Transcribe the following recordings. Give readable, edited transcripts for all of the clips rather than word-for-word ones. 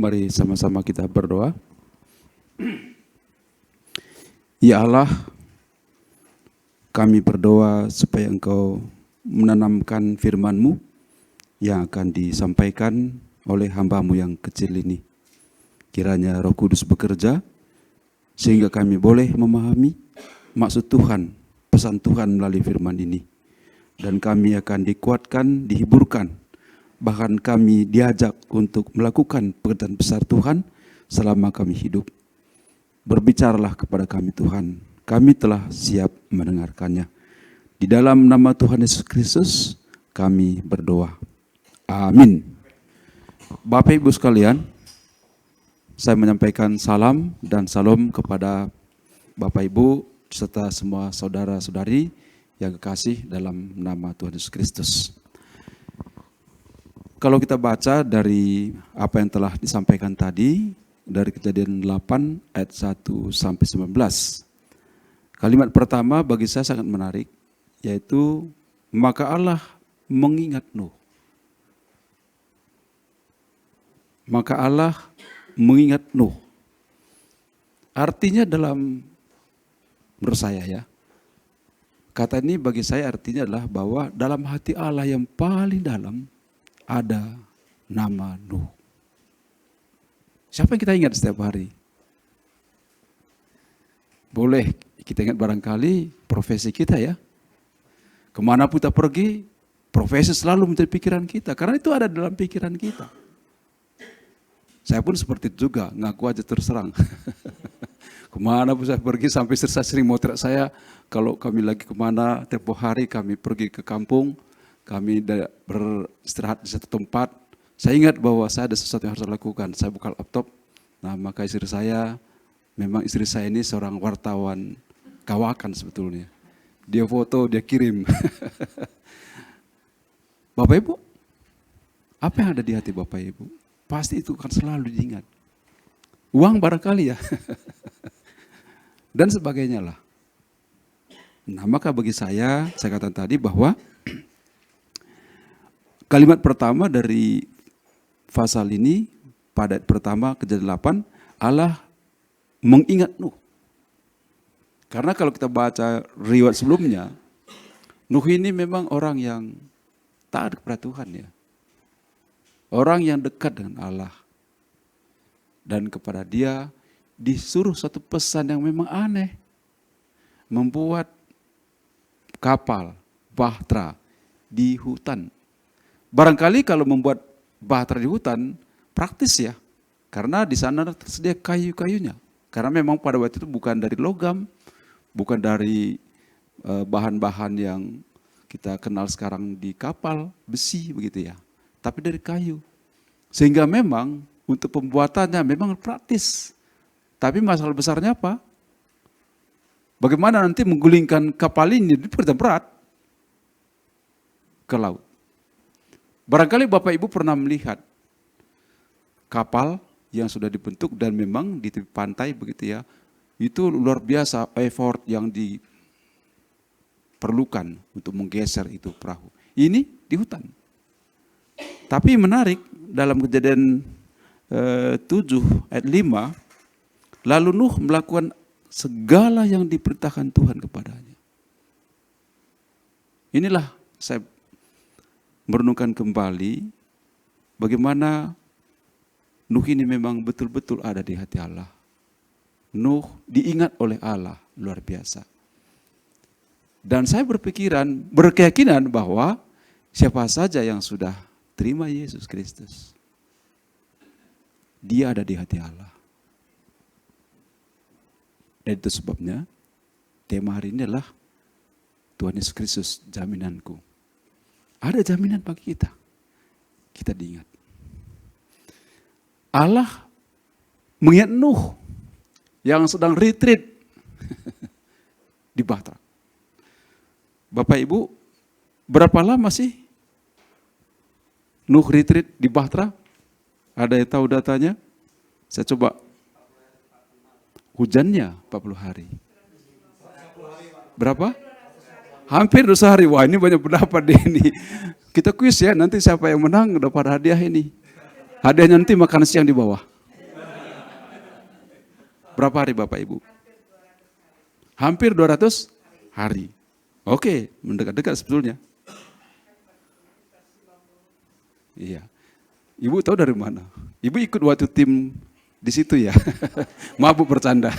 mari sama-sama kita berdoa. Ya Allah, kami berdoa supaya Engkau menanamkan firman-Mu yang akan disampaikan oleh hamba-Mu yang kecil ini. Kiranya Roh Kudus bekerja sehingga kami boleh memahami maksud Tuhan, pesan Tuhan melalui firman ini. Dan kami akan dikuatkan, dihiburkan, bahkan kami diajak untuk melakukan pekerjaan besar Tuhan selama kami hidup. Berbicaralah kepada kami Tuhan, kami telah siap mendengarkannya. Di dalam nama Tuhan Yesus Kristus kami berdoa. Amin. Bapak Ibu sekalian, saya menyampaikan salam dan salam kepada Bapak Ibu serta semua saudara-saudari yang kekasih dalam nama Tuhan Yesus Kristus. Kalau kita baca dari apa yang telah disampaikan tadi, dari Kejadian 8 ayat 1 sampai 19. Kalimat pertama bagi saya sangat menarik, yaitu maka Allah mengingat Nuh. Maka Allah mengingat Nuh. Artinya menurut saya ya, kata ini bagi saya artinya adalah bahwa dalam hati Allah yang paling dalam ada nama Nuh. Siapa yang kita ingat setiap hari? Boleh kita ingat barangkali profesi kita ya. Kemana pun kita pergi, profesi selalu menjadi pikiran kita. Karena itu ada dalam pikiran kita. Saya pun seperti itu juga, ngaku aja terus terang. Kemana pun saya pergi, sampai saya sering motret saya, kalau kami lagi kemana, tempoh hari kami pergi ke kampung, kami beristirahat di satu tempat, saya ingat bahwa saya ada sesuatu yang harus saya lakukan. Saya buka laptop, nah maka istri saya, memang istri saya ini seorang wartawan kawakan sebetulnya. Dia foto, dia kirim. Bapak Ibu, apa yang ada di hati Bapak Ibu? Pasti itu kan selalu diingat. Uang barangkali ya. Dan sebagainya lah. Nah maka bagi saya katakan tadi bahwa kalimat pertama dari pasal ini, pada ayat pertama Kejadian 8, Allah mengingat Nuh. Karena kalau kita baca riwayat sebelumnya, Nuh ini memang orang yang taat kepada Tuhan ya. Orang yang dekat dengan Allah. Dan kepada dia disuruh satu pesan yang memang aneh. Membuat kapal, bahtera di hutan. Barangkali kalau membuat bahtera di hutan, praktis ya. Karena di sana tersedia kayu-kayunya. Karena memang pada waktu itu bukan dari logam, bukan dari bahan-bahan yang kita kenal sekarang di kapal, besi begitu ya. Tapi dari kayu. Sehingga memang untuk pembuatannya memang praktis. Tapi masalah besarnya apa? Bagaimana nanti menggulingkan kapal ini di pekerjaan berat ke laut. Barangkali Bapak Ibu pernah melihat kapal yang sudah dibentuk dan memang di tepi pantai begitu ya. Itu luar biasa effort yang diperlukan untuk menggeser itu perahu. Ini di hutan. Tapi menarik dalam Kejadian 7 ayat 5, lalu Nuh melakukan segala yang diperintahkan Tuhan kepadanya. Inilah saya merenungkan kembali bagaimana Nuh ini memang betul-betul ada di hati Allah. Nuh diingat oleh Allah, luar biasa. Dan saya berkeyakinan bahwa siapa saja yang sudah terima Yesus Kristus, dia ada di hati Allah. Dan itu sebabnya tema hari ini adalah Tuhan Yesus Kristus jaminanku. Ada jaminan bagi kita. Kita diingat. Allah mengingat Nuh yang sedang retreat di Bahtera. Bapak Ibu, berapa lama sih Nuh retreat di Bahtera? Ada yang tahu datanya? Saya coba. Hujannya 40 hari. Berapa? Hampir 2 hari. Wah, ini banyak pendapat di ini. Kita kuis ya, nanti siapa yang menang dapat hadiah ini. Hadiahnya nanti makan siang di bawah. Berapa hari Bapak Ibu? Hampir 200 hari. Oke, mendekat-dekat sebetulnya. Iya. Ibu tahu dari mana? Ibu ikut waktu tim di situ ya? Mabuk bercanda.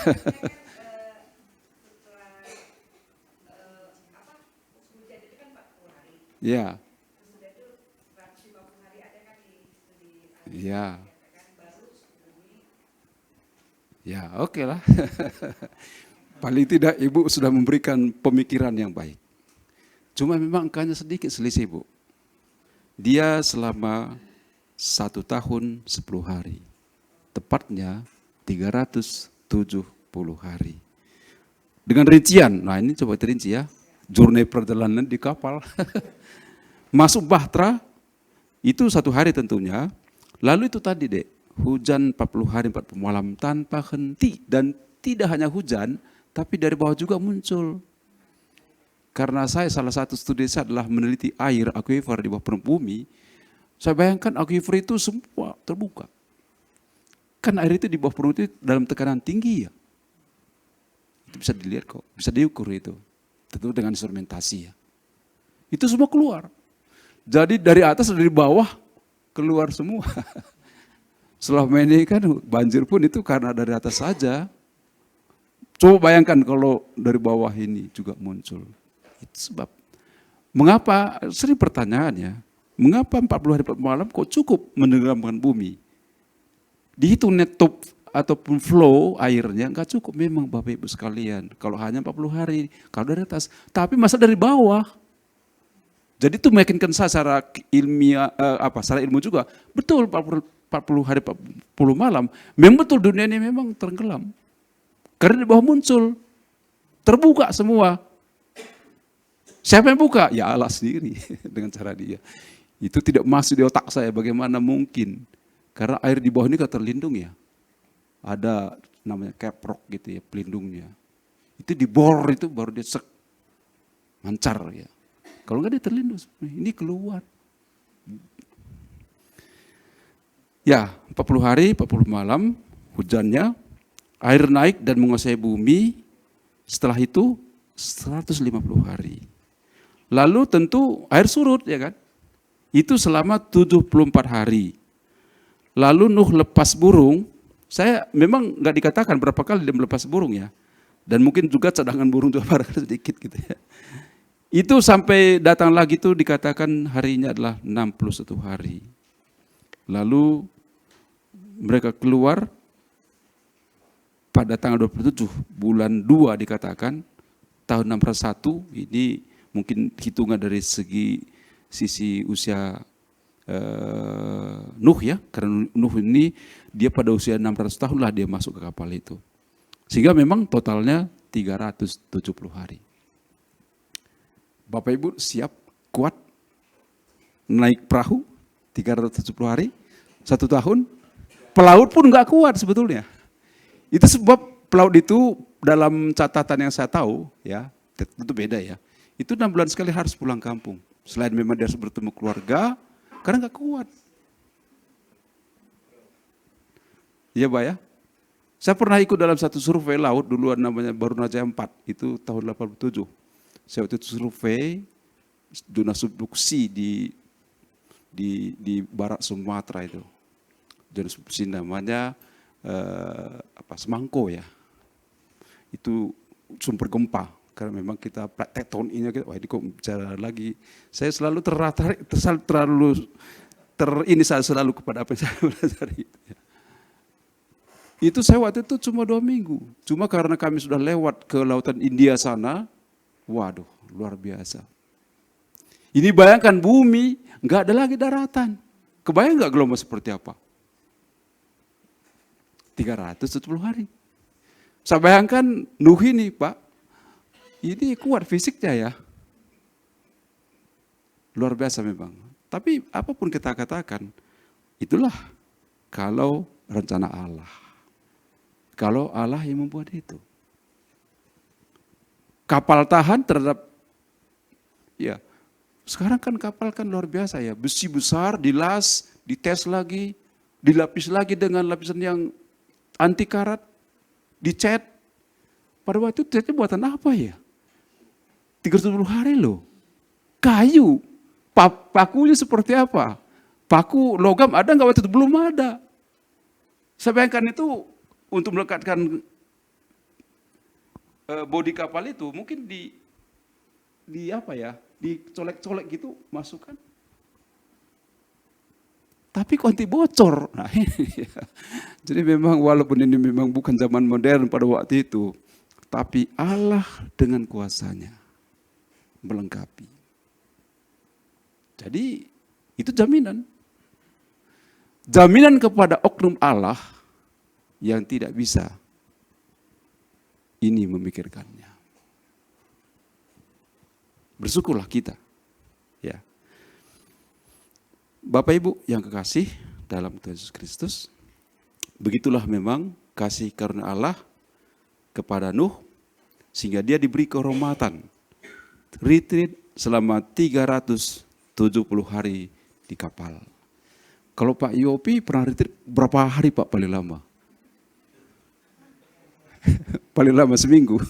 Ya. Ya. Ya, oke lah. Paling tidak Ibu sudah memberikan pemikiran yang baik. Cuma memang angkanya sedikit selisih, Bu. Dia selama 1 tahun 10 hari. Tepatnya 370 hari. Dengan rincian, nah ini coba terinci ya. Journey perjalanan di kapal. Masuk Bahtera, itu 1 hari tentunya. Lalu itu tadi dek, hujan 40 hari 40 malam tanpa henti. Dan tidak hanya hujan, tapi dari bawah juga muncul. Karena saya salah satu studi saya adalah meneliti air aquifer di bawah permukaan bumi. Saya bayangkan aquifer itu semua terbuka. Kan air itu di bawah permukaan itu dalam tekanan tinggi ya. Itu bisa dilihat kok, bisa diukur itu. Tentu dengan instrumentasi ya. Itu semua keluar. Jadi dari atas dari bawah keluar semua. Selama ini kan banjir pun itu karena dari atas saja. Coba bayangkan kalau dari bawah ini juga muncul. Itu sebab. Mengapa, sering pertanyaannya, mengapa 40 hari 40 malam kok cukup menenggelamkan bumi? Dihitung net top ataupun flow airnya enggak cukup memang Bapak Ibu sekalian. Kalau hanya 40 hari, kalau dari atas. Tapi masa dari bawah. Jadi itu meyakinkan saya secara ilmiah, secara ilmu juga. Betul 40 hari 40 malam, memang betul dunia ini memang tenggelam. Karena di bawah muncul, terbuka semua. Siapa yang buka? Ya Allah sendiri dengan cara dia. Itu tidak masuk di otak saya, bagaimana mungkin. Karena air di bawah ini kan terlindung ya. Ada namanya caprock gitu ya, pelindungnya. Itu dibor itu baru dia mancar ya. Kalau enggak dia terlindung, ini keluar. Ya, 40 hari, 40 malam, hujannya, air naik dan menguasai bumi, setelah itu 150 hari. Lalu tentu air surut ya kan, itu selama 74 hari. Lalu Nuh lepas burung, saya memang nggak dikatakan berapa kali dia melepas burung ya. Dan mungkin juga cadangan burung juga barangkali sedikit gitu ya. Itu sampai datang lagi itu dikatakan harinya adalah 61 hari. Lalu mereka keluar pada tanggal 27 bulan 2 dikatakan tahun 601, ini mungkin hitungan dari sisi usia Nuh ya, karena Nuh ini dia pada usia 600 tahun lah dia masuk ke kapal itu. Sehingga memang totalnya 370 hari. Bapak Ibu siap, kuat, naik perahu 370 hari, 1 tahun. Pelaut pun nggak kuat sebetulnya. Itu sebab pelaut itu dalam catatan yang saya tahu, ya tentu beda ya. Itu 6 bulan sekali harus pulang kampung. Selain memang dia harus bertemu keluarga, karena nggak kuat. Iya Pak ya. Saya pernah ikut dalam satu survei laut dulu namanya Barunajaya 4, itu tahun 87. Saya waktu itu survei zona subduksi di barat Sumatera itu. Zona subduksi namanya Semangko ya. Itu sumber gempa. Karena memang kita tektoniknya, wah ini kok bicara lagi. Saya selalu saya selalu kepada apa yang saya pelajari. Itu saya waktu itu cuma 2 minggu. Cuma karena kami sudah lewat ke lautan India sana, waduh luar biasa. Ini bayangkan bumi, nggak ada lagi daratan. Kebayang nggak gelombang seperti apa? 370 hari. Saya bayangkan Nuh ini Pak, ini kuat fisiknya ya. Luar biasa memang. Tapi apapun kita katakan, itulah kalau rencana Allah. Kalau Allah yang membuat itu. Kapal tahan terhadap, ya sekarang kan kapal kan luar biasa ya. Besi besar, dilas, dites lagi, dilapis lagi dengan lapisan yang anti karat. dicat. Pada waktu itu catnya buatan apa ya? 370 hari loh. Kayu. Pakunya seperti apa? Paku logam ada nggak waktu itu? Belum ada. Saya bayangkan itu untuk melekatkan bodi kapal itu mungkin di apa ya? Dicolek-colek gitu masukkan. Tapi kok nanti bocor. Nah, ini ya. Jadi memang walaupun ini memang bukan zaman modern pada waktu itu, tapi Allah dengan kuasanya melengkapi. Jadi itu jaminan. Jaminan kepada oknum Allah yang tidak bisa ini memikirkannya. Bersyukurlah kita. Ya. Bapak Ibu yang kekasih dalam Tuhan Yesus Kristus, begitulah memang kasih karunia Allah kepada Nuh sehingga dia diberi kehormatan retreat selama 370 hari di kapal. Kalau Pak Yopi pernah retreat berapa hari Pak paling lama? Paling lama seminggu.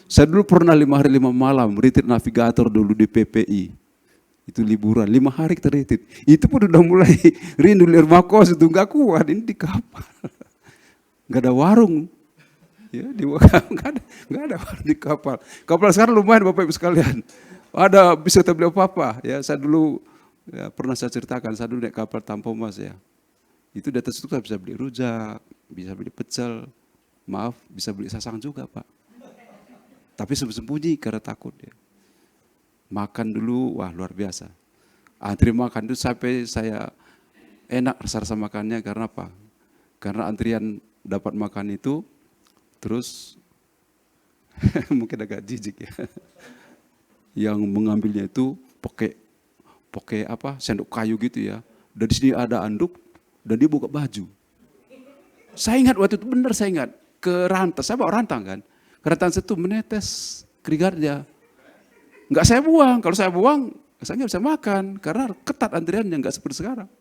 Saya dulu pernah 5 hari 5 malam retreat navigator dulu di PPI. Itu liburan, 5 hari kita retreat. Itu pun udah mulai rindu lihat rumah kos itu gak kuat, ini di kapal. Gak ada warung. Ya, gak ada warung di kapal. Kapal sekarang lumayan Bapak Ibu sekalian. Ada bisa kita beli apa-apa. Ya, saya dulu ya, pernah saya ceritakan, saya dulu naik kapal tanpa mas ya. Itu di atas itu saya bisa beli rujak, bisa beli pecel, maaf bisa beli sasang juga Pak. Tapi sembunyi karena takut ya. Makan dulu, wah luar biasa. Antri makan itu sampai saya enak rasa makannya karena apa? Karena antrian dapat makan itu, terus mungkin agak jijik ya. Yang mengambilnya itu pakai apa? Sendok kayu gitu ya. Dan di sini ada anduk dan dia buka baju. Saya ingat waktu itu benar saya ingat ke rantas, saya bawa rantang kan. Ke rantas itu menetes keringatnya. Enggak saya buang, kalau saya buang saya nggak bisa makan karena ketat antriannya nggak seperti sekarang.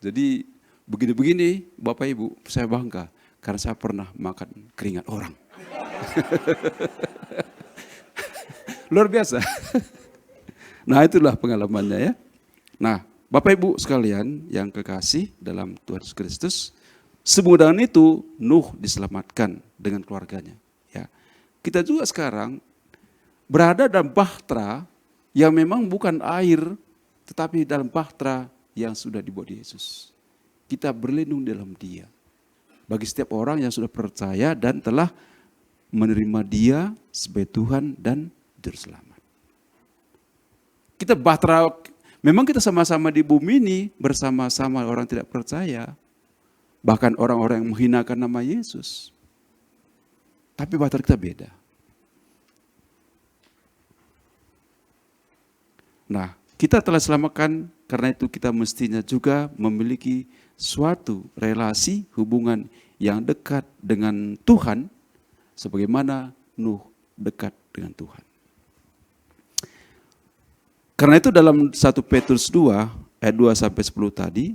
Jadi begini-begini Bapak Ibu saya bangga karena saya pernah makan keringat orang. Luar biasa. Nah itulah pengalamannya ya. Nah Bapak Ibu sekalian yang kekasih dalam Tuhan Yesus Kristus, semudah itu Nuh diselamatkan dengan keluarganya. Ya, kita juga sekarang berada dalam bahtera yang memang bukan air, tetapi dalam bahtera yang sudah dibuat Yesus. Kita berlindung dalam Dia. Bagi setiap orang yang sudah percaya dan telah menerima Dia sebagai Tuhan dan Juru Selamat. Kita bahtera, memang kita sama-sama di bumi ini bersama-sama orang tidak percaya. Bahkan orang-orang yang menghinakan nama Yesus. Tapi bahtera kita beda. Nah, kita telah selamatkan, karena itu kita mestinya juga memiliki suatu relasi hubungan yang dekat dengan Tuhan, sebagaimana Nuh dekat dengan Tuhan. Karena itu dalam 1 Petrus 2 ayat 2 sampai 10 tadi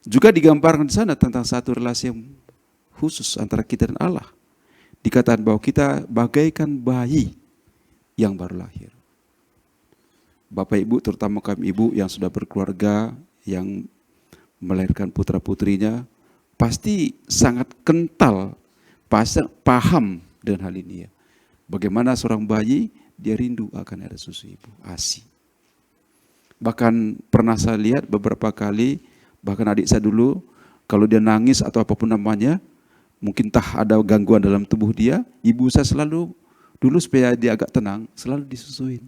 juga digambarkan di sana tentang satu relasi yang khusus antara kita dan Allah. Dikatakan bahwa kita bagaikan bayi yang baru lahir. Bapak Ibu, terutama kami ibu yang sudah berkeluarga, yang melahirkan putra-putrinya, pasti sangat kental, pasti paham dengan hal ini ya. Bagaimana seorang bayi, dia rindu akan air susu ibu, ASI. Bahkan pernah saya lihat beberapa kali, bahkan adik saya dulu, kalau dia nangis atau apapun namanya, mungkin ada gangguan dalam tubuh dia, ibu saya selalu, dulu supaya dia agak tenang, selalu disusuin.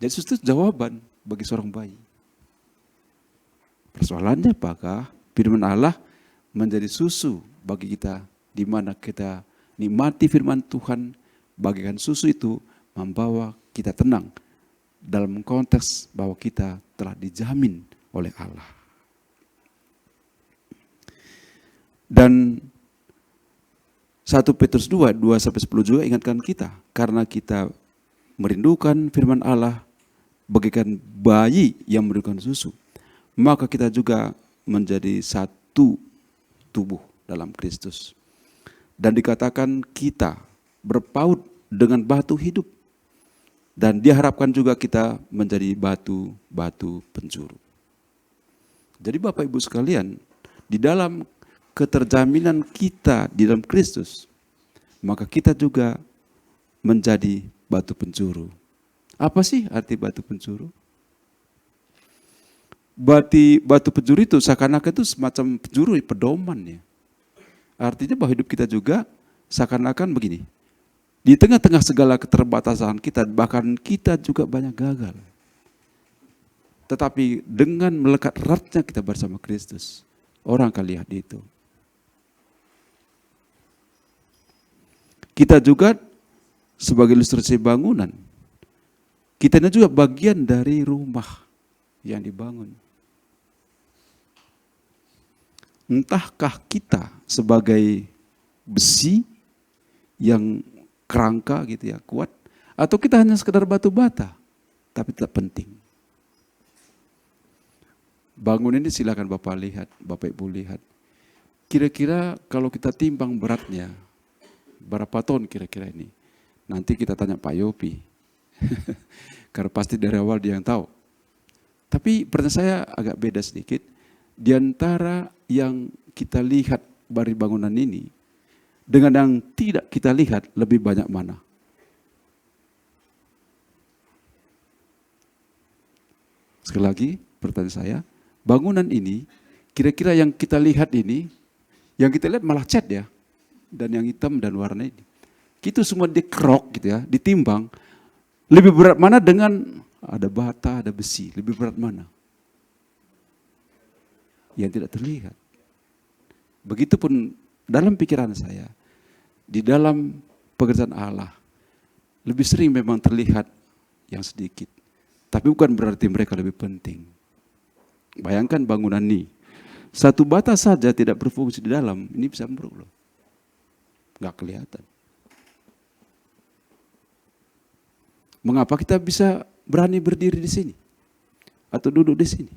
Jadi susu itu jawaban bagi seorang bayi. Persoalannya apakah firman Allah menjadi susu bagi kita, di mana kita nikmati firman Tuhan, bagikan susu itu membawa kita tenang dalam konteks bahwa kita telah dijamin oleh Allah. Dan 1 Petrus 2, 2-10 juga ingatkan kita, karena kita merindukan firman Allah bagaikan bayi yang merindukan susu, maka kita juga menjadi satu tubuh dalam Kristus. Dan dikatakan kita berpaut dengan batu hidup. Dan diharapkan juga kita menjadi batu-batu penjuru. Jadi Bapak Ibu sekalian, di dalam keterjaminan kita di dalam Kristus, maka kita juga menjadi batu penjuru. Apa sih arti batu penjuru? Batu penjuru itu seakan-akan itu semacam penjuru, pedoman ya. Artinya bahwa hidup kita juga seakan-akan begini. Di tengah-tengah segala keterbatasan kita, bahkan kita juga banyak gagal. Tetapi dengan melekat eratnya kita bersama Kristus, orang akan lihat itu. Kita juga sebagai ilustrasi bangunan, kita ini juga bagian dari rumah yang dibangun. Entahkah kita sebagai besi yang kerangka gitu ya, kuat, atau kita hanya sekedar batu bata, tapi tidak penting. Bangun ini silakan Bapak lihat, Bapak Ibu lihat. Kira-kira kalau kita timbang beratnya, berapa ton kira-kira ini? Nanti kita tanya Pak Yopi. Karena pasti dari awal dia yang tahu. Tapi pertanyaan saya agak beda sedikit. Di antara yang kita lihat dari bangunan ini, dengan yang tidak kita lihat, lebih banyak mana? Sekali lagi, pertanyaan saya, bangunan ini, kira-kira yang kita lihat ini, yang kita lihat malah cat ya, dan yang hitam dan warna ini. Itu semua dikerok gitu ya, ditimbang. Lebih berat mana dengan ada bata, ada besi, lebih berat mana? Yang tidak terlihat. Begitupun dalam pikiran saya, di dalam pekerjaan Allah, lebih sering memang terlihat yang sedikit. Tapi bukan berarti mereka lebih penting. Bayangkan bangunan ini, satu bata saja tidak berfungsi di dalam, ini bisa ambruk loh. Nggak kelihatan. Mengapa kita bisa berani berdiri di sini? Atau duduk di sini?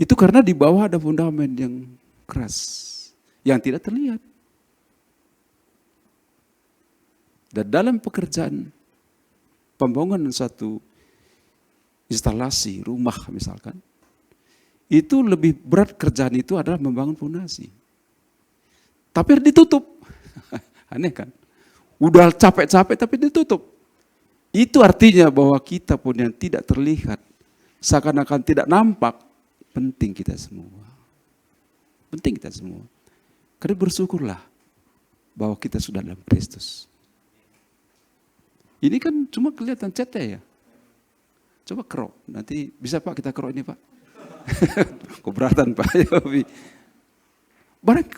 Itu karena di bawah ada fundament yang keras, yang tidak terlihat. Dan dalam pekerjaan pembangunan satu instalasi rumah misalkan, itu lebih berat kerjaan itu adalah membangun fondasi. Tapi harus ditutup. Aneh kan? Udah capek-capek tapi ditutup. Itu artinya bahwa kita pun yang tidak terlihat, seakan-akan tidak nampak, penting kita semua. Penting kita semua. Karena bersyukurlah bahwa kita sudah dalam Kristus. Ini kan cuma kelihatan catnya ya. Coba kerok, nanti bisa Pak kita kerok ini Pak. Keberatan Pak Yofi.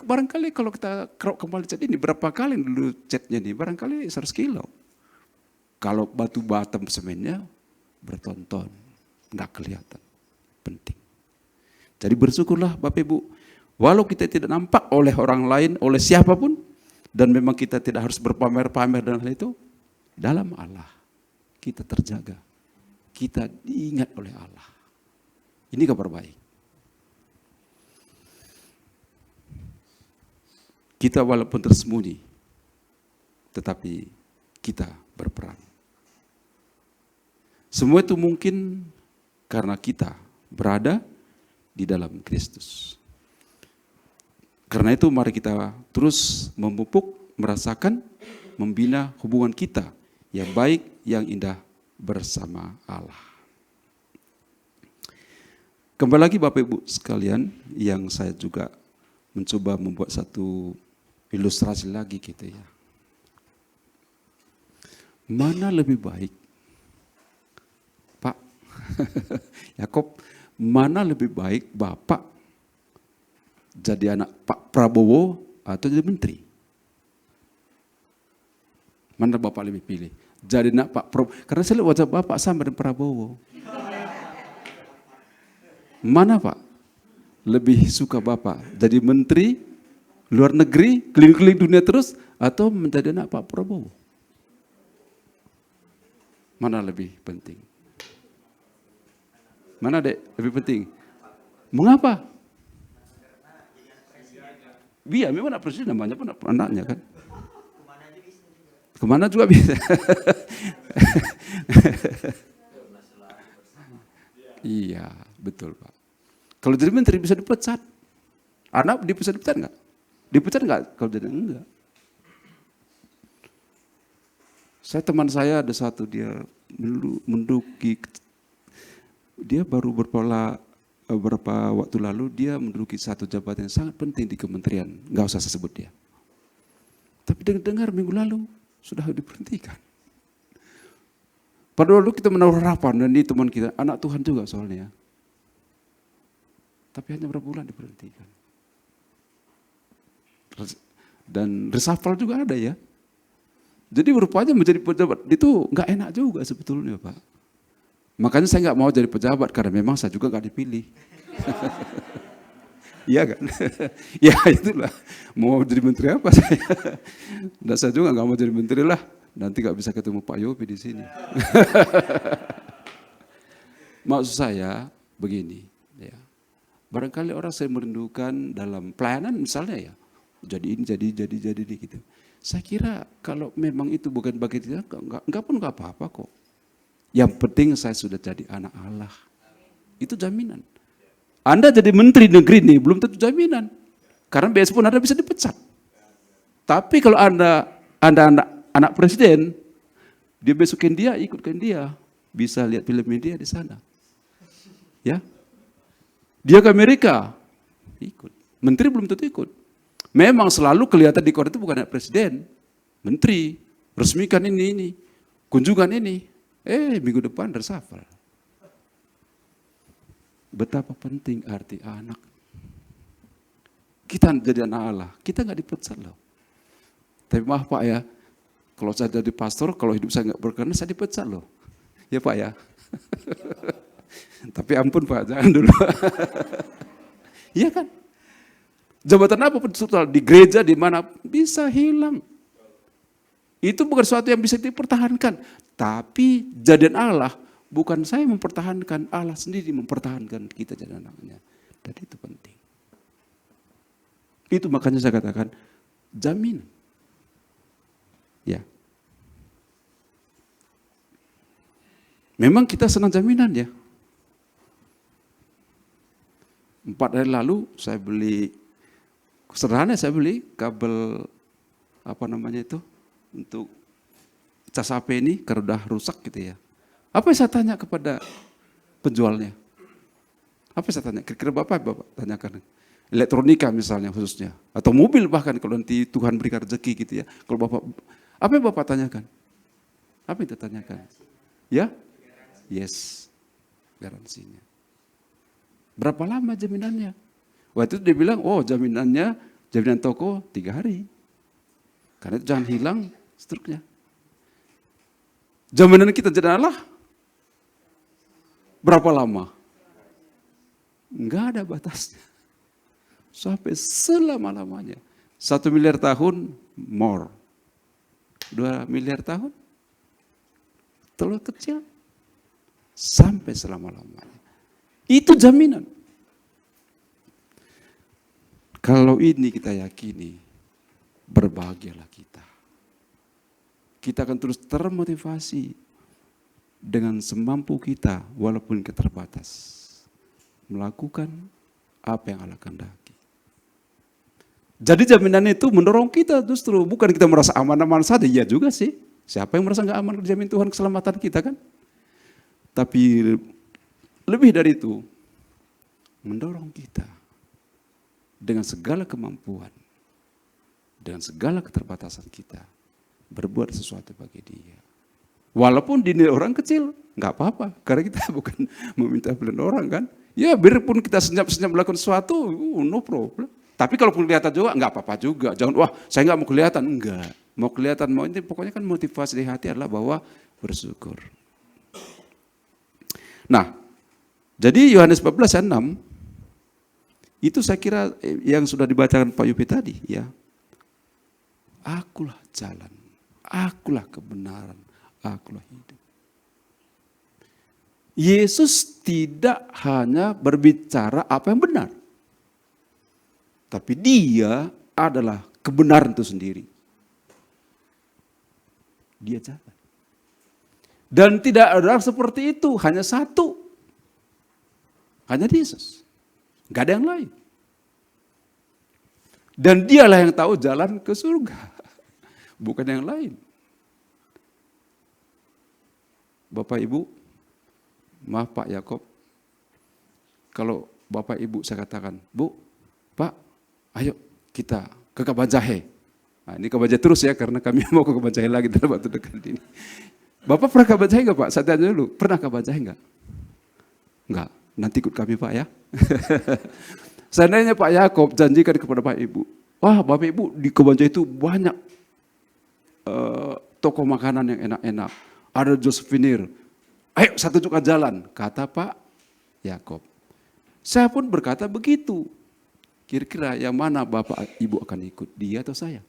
Barangkali kalau kita kerok kembali cat ini, berapa kali dulu catnya ini? Barangkali 100 kilo. Kalau batu bata semennya bertonton, enggak kelihatan. Penting. Jadi bersyukurlah Bapak Ibu, walau kita tidak nampak oleh orang lain, oleh siapapun, dan memang kita tidak harus berpamer-pamer dan hal itu, dalam Allah kita terjaga. Kita diingat oleh Allah. Ini kabar baik. Kita walaupun tersembunyi, tetapi kita berperan. Semua itu mungkin karena kita berada di dalam Kristus. Karena itu mari kita terus memupuk, merasakan, membina hubungan kita yang baik, yang indah bersama Allah. Kembali lagi Bapak Ibu sekalian, yang saya juga mencoba membuat satu ilustrasi lagi gitu ya. Mana lebih baik? Pak Yakob, mana lebih baik Bapak jadi anak Pak Prabowo atau jadi menteri? Mana Bapak lebih pilih? Jadi anak Pak Prabowo. Karena saya lihat wajah Bapak sama dengan Prabowo. Mana Pak? Lebih suka Bapak jadi menteri luar negeri, keliling-keliling dunia terus, atau menjadi anak Pak Prabowo? Mana lebih penting? Mana Dek lebih penting? Mengapa? Iya, memang anak presiden namanya pun anaknya kan. Kemana juga bisa. Iya, betul Pak. Kalau jadi menteri bisa dipecat. Anak bisa dipecat nggak? Dipecat nggak kalau jadi enggak? Teman saya ada satu, dia menduduki, dia baru beberapa waktu lalu dia menduduki satu jabatan yang sangat penting di kementerian. Nggak usah saya sebut dia. Tapi dengar minggu lalu sudah diberhentikan. Pada waktu kita menaruh harapan, dan ini teman kita, anak Tuhan juga soalnya. Tapi hanya berapa bulan diberhentikan. Dan reshuffle juga ada ya. Jadi rupanya menjadi pejabat itu nggak enak juga sebetulnya Pak. Makanya saya nggak mau jadi pejabat karena memang saya juga nggak dipilih. Iya kan? Ya itulah. Mau jadi menteri apa saya? Dan saya juga nggak mau jadi menteri lah. Nanti nggak bisa ketemu Pak Yopi di sini. Maksud saya begini, ya. Barangkali orang saya merindukan dalam pelayanan misalnya ya, jadi ini gitu. Saya kira kalau memang itu bukan bagi kita, enggak apa-apa kok. Yang penting saya sudah jadi anak Allah. Itu jaminan. Anda jadi menteri negeri ini belum tentu jaminan. Karena besok pun Anda bisa dipecat. Tapi kalau Anda anak presiden, dia besokin dia, ikutkan dia. Bisa lihat filmnya dia di sana. Ya. Dia ke Amerika, ikut. Menteri belum tentu ikut. Memang selalu kelihatan di koran itu bukan anak presiden. Menteri, resmikan ini. Kunjungan ini. Minggu depan reshuffle. Betapa penting arti anak. Kita jadi anak Allah, kita nggak dipecat loh. Tapi maaf Pak ya, kalau saya jadi pastor, kalau hidup saya nggak berkenan, saya dipecat loh. Ya Pak ya. Tapi ampun Pak, jangan dulu. Iya kan? Jabatan apa pun di gereja, di mana bisa hilang. Itu bukan sesuatu yang bisa dipertahankan. Tapi jadian Allah, bukan saya mempertahankan, Allah sendiri mempertahankan kita jadi anaknya. Dan itu penting. Itu makanya saya katakan, jamin. Ya. Memang kita senang jaminan ya. 4 hari lalu saya beli, sederhana saya beli kabel, apa namanya itu, untuk cas HP ini karena udah rusak gitu ya. Apa yang saya tanya kepada penjualnya? Apa yang saya tanya? Kira-kira Bapak tanyakan. Elektronika misalnya khususnya. Atau mobil bahkan kalau nanti Tuhan berikan rezeki gitu ya. Kalau Bapak, apa yang Bapak tanyakan? Apa yang ditanyakan? Ya? Yes. Garansinya. Berapa lama jaminannya? Waktu itu dia bilang, jaminan toko 3 hari. Karena itu jangan hilang struknya. Jaminan kita jadi Allah berapa lama? Enggak ada batasnya. Sampai selama-lamanya. 1 miliar tahun, more. 2 miliar tahun, terlalu kecil. Sampai selama-lamanya. Itu jaminan. Kalau ini kita yakini, berbahagialah kita. Kita akan terus termotivasi dengan semampu kita, walaupun kita terbatas, melakukan apa yang Allah kehendaki. Jadi jaminan itu mendorong kita justru, bukan kita merasa aman-aman saja, ya juga sih. Siapa yang merasa nggak aman dijamin Tuhan keselamatan kita kan? Tapi lebih dari itu, mendorong kita dengan segala kemampuan, dengan segala keterbatasan kita, berbuat sesuatu bagi Dia. Walaupun dinilai orang kecil, nggak apa-apa, karena kita bukan meminta pilihan orang kan. Ya biarpun kita senyap-senyap melakukan sesuatu, no problem. Tapi kalau kelihatan juga, nggak apa-apa juga. Jangan, saya nggak mau kelihatan, enggak. Mau kelihatan, mau ini, pokoknya kan motivasi di hati adalah bahwa bersyukur. Nah, jadi Yohanes 14 ayat 6, itu saya kira yang sudah dibacakan Pak Yupi tadi ya. Akulah jalan, akulah kebenaran, akulah hidup. Yesus tidak hanya berbicara apa yang benar. Tapi Dia adalah kebenaran itu sendiri. Dia jalan. Dan tidak ada seperti itu, hanya satu. Hanya Yesus. Gak ada yang lain. Dan dialah yang tahu jalan ke surga. Bukan yang lain. Bapak Ibu, maaf Pak Yakob. Kalau Bapak Ibu saya katakan, Bu, Pak, ayo kita ke Kabanjahe. Nah, ini Kabanjahe terus ya, karena kami mau ke Kabanjahe lagi dalam waktu dekat ini. Bapak pernah Kabanjahe enggak Pak? Saya tanya dulu, pernah Kabanjahe enggak? Enggak, nanti ikut kami Pak ya. Seandainya Pak Yakob janjikan kepada Pak Ibu, wah Bapak Ibu di Kabanjahe itu banyak toko makanan yang enak-enak. Ada Josephine, ayo saya tunjukkan jalan, kata Pak Yakob. Saya pun berkata begitu. Kira-kira yang mana Bapak Ibu akan ikut, dia atau saya?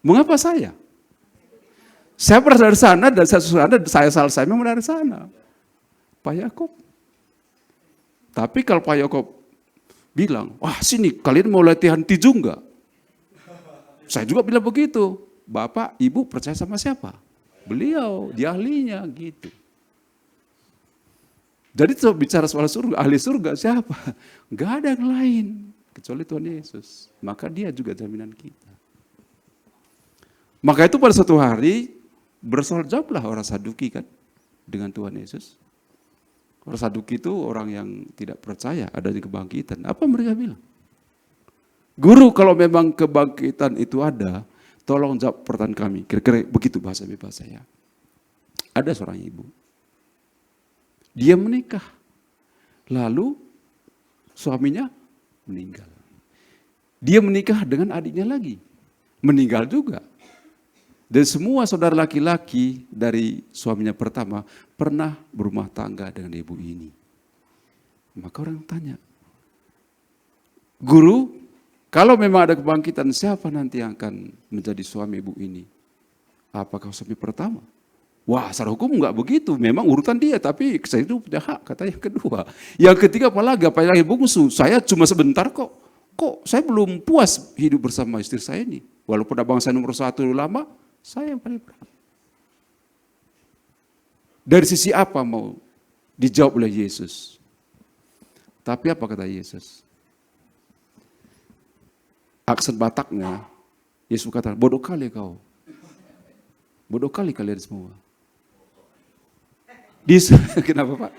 Mengapa saya? Saya pernah dari sana dan saya selesai memang dari sana. Pak Yakob. Tapi kalau Pak Yakob bilang, wah sini kalian mau latihan tinju enggak? Saya juga bilang begitu. Bapak, Ibu percaya sama siapa? Beliau, dia ahlinya gitu. Jadi bicara soal surga, ahli surga siapa? Enggak ada yang lain kecuali Tuhan Yesus. Maka dia juga jaminan kita. Maka itu pada suatu hari bersoal jawablah orang Saduki kan dengan Tuhan Yesus. Orang Saduki itu orang yang tidak percaya adanya kebangkitan. Apa mereka bilang? Guru, kalau memang kebangkitan itu ada, tolong jawab pertanyaan kami. Kira-kira begitu bahasa bebas saya. Ada seorang ibu. Dia menikah. Lalu suaminya meninggal. Dia menikah dengan adiknya lagi. Meninggal juga. Dan semua saudara laki-laki dari suaminya pertama pernah berumah tangga dengan ibu ini. Maka orang tanya, Guru, kalau memang ada kebangkitan, siapa nanti yang akan menjadi suami ibu ini? Apakah suami pertama? Wah, secara hukum enggak begitu. Memang urutan dia, tapi saya itu punya hak, kata yang kedua. Yang ketiga apalagi bungsu, saya cuma sebentar kok. Kok saya belum puas hidup bersama istri saya ini. Walaupun abang saya nomor 1 lama, saya yang paling berat. Dari sisi apa mau dijawab oleh Yesus? Tapi apa kata Yesus? Aksen Bataknya, Yesus kata, bodoh kali kau. Bodoh kali kalian semua. Kenapa Pak?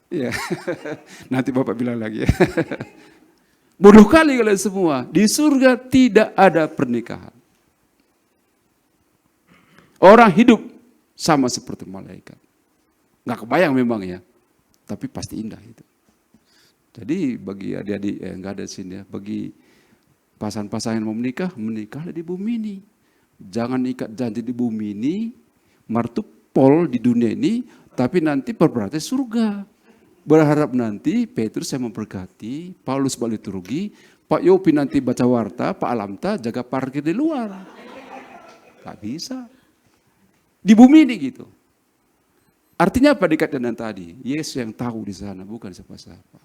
Ya, nanti Bapak bilang lagi ya. Bodoh kali kalian semua. Di surga tidak ada pernikahan. Orang hidup sama seperti malaikat. Nggak kebayang memang ya, tapi pasti indah itu. Jadi bagi adik-adik nggak ada di sini ya, bagi pasangan-pasangan yang mau menikah, menikahlah di bumi ini. Jangan ikat janji di bumi ini, martupol di dunia ini, tapi nanti perberatnya surga. Berharap nanti Petrus yang memberkati, Paulus balik liturgi, Pak Yopi nanti baca warta, Pak Alamta jaga parkir di luar. Gak bisa. Di bumi ini gitu. Artinya apa dikatakan tadi? Yesus yang tahu di sana, bukan siapa-siapa.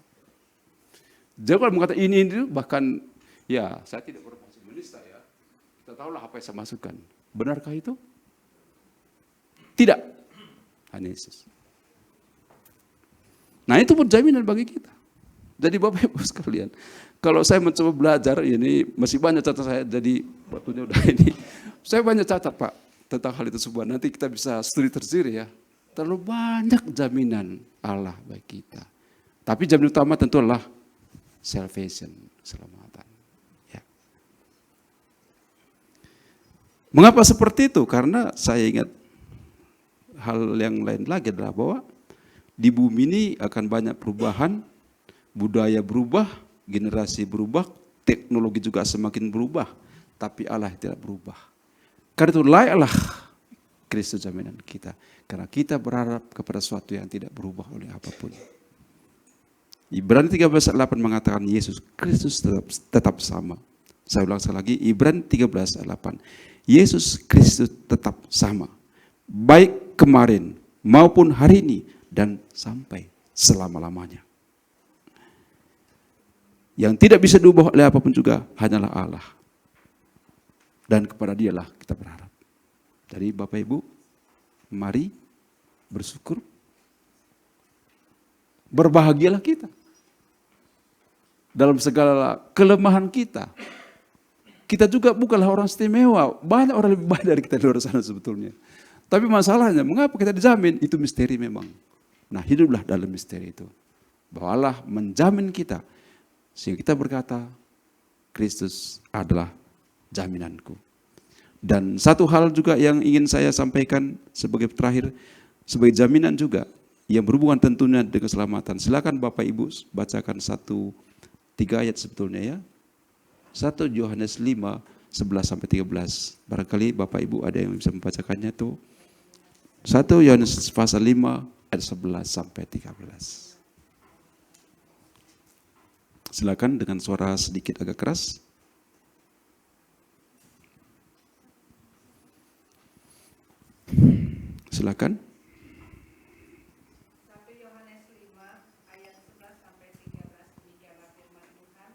Jadi kalau mengatakan ini bahkan ya saya tidak bermaksud menista ya. Kita tahulah apa yang saya masukkan. Benarkah itu? Tidak. Hanya Yesus. Nah itu jaminan bagi kita. Jadi Bapak Ibu sekalian, kalau saya mencoba belajar, ini masih banyak catat saya, jadi waktunya udah ini. Saya banyak catat Pak tentang hal itu semua. Nanti kita bisa studi tersendiri ya. Terlalu banyak jaminan Allah bagi kita. Tapi jaminan utama tentu adalah salvation, keselamatan. Ya. Mengapa seperti itu? Karena saya ingat hal yang lain lagi adalah bahwa di bumi ini akan banyak perubahan, budaya berubah, generasi berubah, teknologi juga semakin berubah, tapi Allah tidak berubah. Karena itu layaklah Kristus jaminan kita. Karena kita berharap kepada sesuatu yang tidak berubah oleh apapun. Ibrani 13:8 mengatakan Yesus Kristus tetap sama. Saya ulang sekali lagi, Ibrani 13:8. Yesus Kristus tetap sama. Baik kemarin maupun hari ini dan sampai selama-lamanya. yang tidak bisa diubah oleh apapun juga hanyalah Allah. Dan kepada Dialah kita berharap. Jadi Bapak Ibu, mari bersyukur, berbahagialah kita dalam segala kelemahan kita. Kita juga bukanlah orang istimewa, banyak orang lebih baik dari kita di luar sana sebetulnya. Tapi masalahnya, mengapa kita dijamin? Itu misteri memang. Nah, hiduplah dalam misteri itu. Bahwa Allah menjamin kita, sehingga kita berkata, Kristus adalah jaminanku. Dan satu hal juga yang ingin saya sampaikan sebagai terakhir, sebagai jaminan juga, yang berhubungan tentunya dengan keselamatan. Silakan Bapak Ibu bacakan 3 ayat sebetulnya ya. 1 Yohanes 5, 11-13. Barangkali Bapak Ibu ada yang bisa membacakannya tuh. 1 Yohanes pasal 5, ayat 11-13. Silakan dengan suara sedikit agak keras. Silakan. 1 Yohanes 5 ayat 11-13 demikianlah firman Tuhan.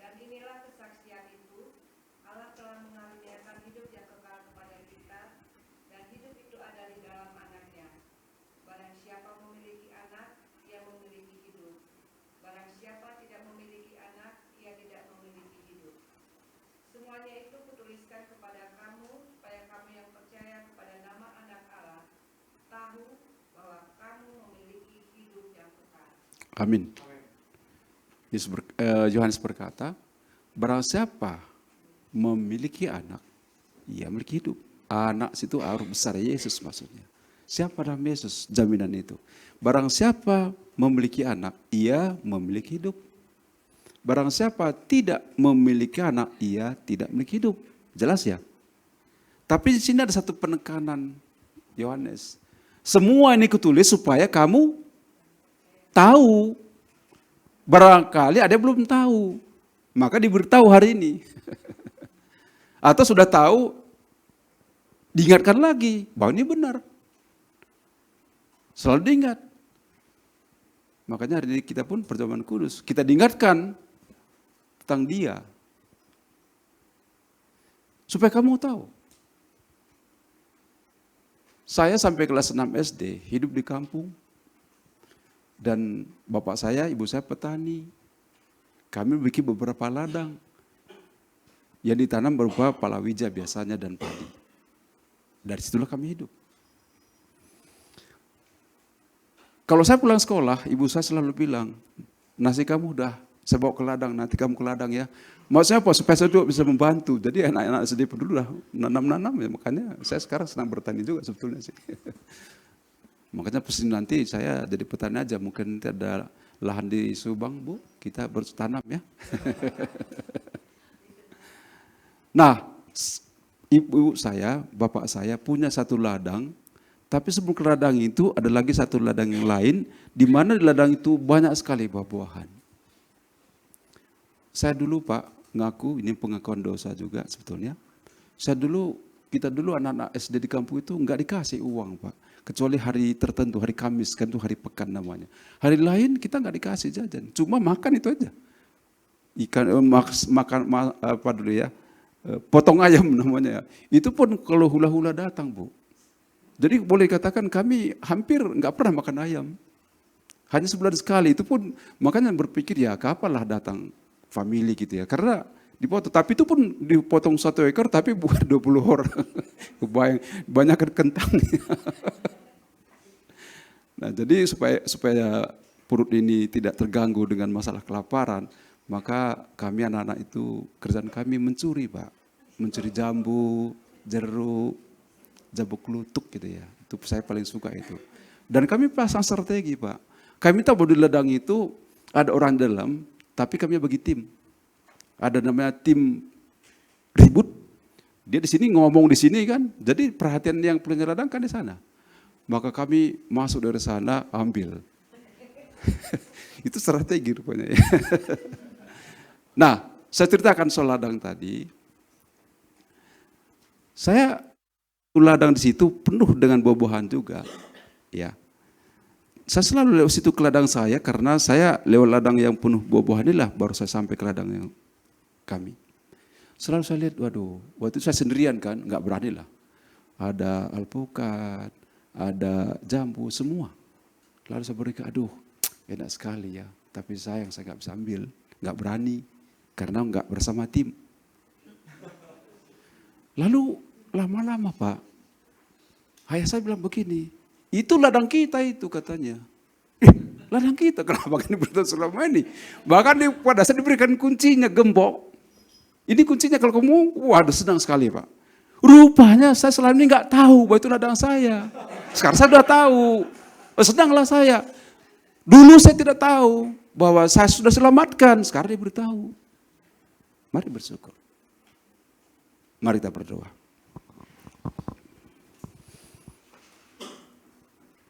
Dan inilah kesaksian itu, Allah telah mengaruniakan hidup yang kekal kepada kita, dan hidup itu ada di dalam Anaknya. Barang siapa memiliki anak, ia memiliki hidup. Barang siapa tidak memiliki anak, ia tidak memiliki hidup. Semuanya itu kutuliskan kepada kamu, supaya kamu yang percaya kepada nama Anak Allah tahu bahwa kamu memiliki hidup yang kekal. Amin. Yohanes berkata, barang siapa memiliki anak, ia memiliki hidup. Anak itu arus besar Yesus maksudnya. Siapa dalam Yesus? Jaminan itu. Barang siapa memiliki anak, ia memiliki hidup. Barang siapa tidak memiliki anak, ia tidak memiliki hidup. Jelas ya? Tapi di sini ada satu penekanan Yohanes. Semua ini kutulis supaya kamu tahu. Barangkali ada yang belum tahu. Maka diberitahu hari ini. Atau sudah tahu, diingatkan lagi bahwa ini benar. Selalu diingat. Makanya hari ini kita pun perjamuan kudus. Kita diingatkan tentang Dia. Supaya kamu tahu. Saya sampai kelas 6 SD hidup di kampung. Dan bapak saya, ibu saya petani. Kami bikin beberapa ladang. Yang ditanam berupa palawija biasanya dan padi. Dari situlah kami hidup. Kalau saya pulang sekolah, ibu saya selalu bilang, nasi kamu udah saya bawa ke ladang, nanti kamu ke ladang ya. Maksudnya apa? Supaya saya juga bisa membantu. Jadi anak-anak SD dulu lah nanam-nanam ya. Makanya saya sekarang senang bertani juga sebetulnya sih. Makanya pasti nanti saya jadi petani aja. Mungkin nanti ada lahan di Subang, Bu. Kita bertanam ya. Nah, ibu saya, bapak saya punya satu ladang. Tapi sebelum ke ladang itu ada lagi satu ladang yang lain. Di mana di ladang itu banyak sekali buah-buahan. Saya dulu Pak, ngaku ini pengakuan dosa juga sebetulnya. Kita dulu anak-anak SD di kampung itu enggak dikasih uang Pak. Kecuali hari tertentu, hari Kamis, kan itu hari pekan namanya. Hari lain kita enggak dikasih jajan, cuma makan itu aja. Apa dulu ya, potong ayam namanya. Itu pun kalau hula-hula datang Bu. Jadi boleh katakan kami hampir enggak pernah makan ayam. Hanya sebulan sekali, itu pun makanya berpikir ya kapanlah datang family gitu ya, karena dipotong, tapi itu pun dipotong 1 ekor tapi bukan 20 orang. Kebayang, banyak kentang. Nah jadi supaya perut ini tidak terganggu dengan masalah kelaparan, maka kami anak-anak itu kerjaan kami mencuri Pak, mencuri jambu, jeruk, jambu klutuk gitu ya, itu saya paling suka itu. Dan kami pasang strategi Pak, kami tahu bahwa di ladang itu ada orang dalam, tapi kami bagi tim. Ada namanya tim ribut. Dia di sini ngomong di sini kan. Jadi perhatian yang punya ladang kan di sana. Maka kami masuk dari sana ambil. Itu strategi rupanya ya. Nah, saya ceritakan soal ladang tadi. Saya ladang di situ penuh dengan buah-buahan juga. Ya. saya selalu lewat situ ke ladang saya, karena saya lewat ladang yang penuh buah-buahan inilah baru saya sampai ke ladang yang kami. Selalu saya lihat, waduh, waktu itu saya sendirian kan, nggak berani lah. Ada alpukat, ada jambu, semua. Lalu saya berikan, aduh, enak sekali ya. Tapi sayang saya nggak bisa ambil, nggak berani, karena nggak bersama tim. Lalu lama-lama Pak, ayah saya bilang begini, itu ladang kita itu katanya. Ladang kita, kenapa kan diberikan selama ini? Bahkan pada saat diberikan kuncinya, gembok. Ini kuncinya kalau kamu, waduh senang sekali Pak. Rupanya saya selama ini nggak tahu bahwa itu ladang saya. Sekarang saya sudah tahu, senanglah saya. Dulu saya tidak tahu bahwa saya sudah selamatkan, sekarang dia beritahu. Mari bersyukur. Mari kita berdoa.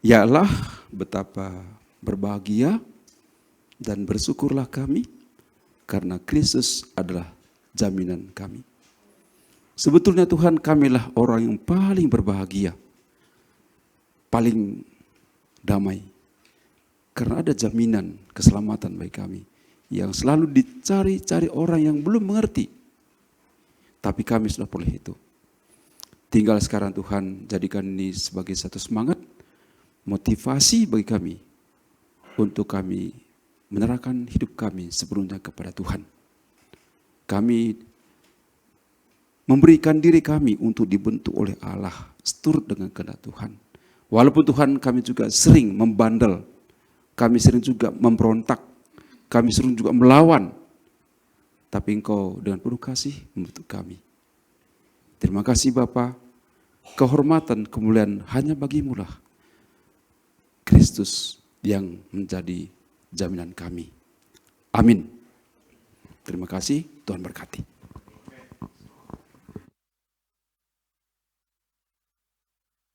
Ya Allah, betapa berbahagia dan bersyukurlah kami karena Kristus adalah jaminan kami. Sebetulnya Tuhan, kamilah orang yang paling berbahagia, paling damai. Karena ada jaminan keselamatan bagi kami yang selalu dicari-cari orang yang belum mengerti. Tapi kami sudah boleh itu. Tinggal sekarang Tuhan jadikan ini sebagai satu semangat, motivasi bagi kami untuk kami menyerahkan hidup kami sepenuhnya kepada Tuhan. Kami memberikan diri kami untuk dibentuk oleh Allah seturut dengan kehendak Tuhan. Walaupun Tuhan kami juga sering membandel, kami sering juga memberontak, kami sering juga melawan. Tapi Engkau dengan penuh kasih membentuk kami. Terima kasih Bapa, kehormatan, kemuliaan hanya bagimu-lah. Kristus yang menjadi jaminan kami. Amin. Terima kasih, Tuhan berkati.